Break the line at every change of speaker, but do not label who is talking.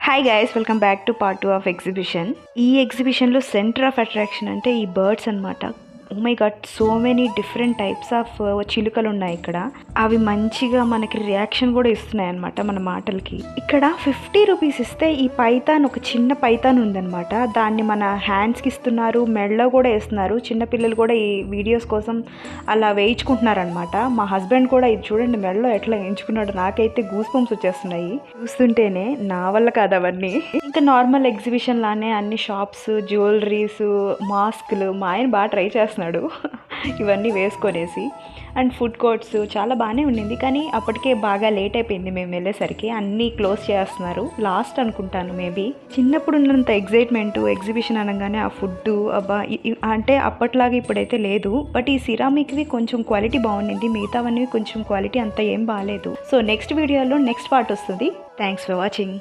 Hi guys, welcome back to part 2 of exhibition. ఈ ఎగ్జిబిషన్లో centre of attraction అంటే ఈ బర్డ్స్ అనమాట. Oh my god, so many different types of చిలుకలు ఉన్నాయి ఇక్కడ. అవి మంచిగా మనకి రియాక్షన్ కూడా ఇస్తున్నాయి అనమాట మన మాటలకి. ఇక్కడ 50 రూపీస్ ఇస్తే ఈ పైతాన్, ఒక చిన్న పైతాన్ ఉందన్నమాట. దాన్ని మన హ్యాండ్స్కి ఇస్తున్నారు, మెడలో కూడా వేస్తున్నారు. చిన్నపిల్లలు కూడా ఈ వీడియోస్ కోసం అలా వేయించుకుంటున్నారు అనమాట. మా హస్బెండ్ కూడా ఇది చూడండి మెడలో ఎట్లా వేయించుకున్నాడు. నాకైతే గూస్ బంప్స్ వచ్చేస్తున్నాయి చూస్తుంటేనే. నా వల్ల కాదు అవన్నీ. ఇంకా నార్మల్ ఎగ్జిబిషన్ లానే అన్ని షాప్స్, జ్యువెలరీస్, మాస్క్లు మా ఆయన బాగా ట్రై చేస్తున్నాడు ఇవన్నీ వేసుకొనేసి. అండ్ ఫుడ్ కోర్ట్స్ చాలా బాగానే ఉండింది, కానీ అప్పటికే బాగా లేట్ అయిపోయింది మేము వెళ్ళేసరికి. అన్నీ క్లోజ్ చేస్తున్నారు, లాస్ట్ అనుకుంటాను మేబీ. చిన్నప్పుడు ఉన్నంత ఎగ్జైట్మెంట్ ఎగ్జిబిషన్ అనగానే ఆ ఫుడ్ అబ్బా అంటే అప్పట్లాగా ఇప్పుడైతే లేదు. బట్ ఈ సిరామిక్వి కొంచెం క్వాలిటీ బాగుండింది, మిగతావన్నీ కొంచెం క్వాలిటీ అంత ఏం బాగాలేదు. సో నెక్స్ట్ వీడియోలో నెక్స్ట్ పార్ట్ వస్తుంది. Thanks for watching.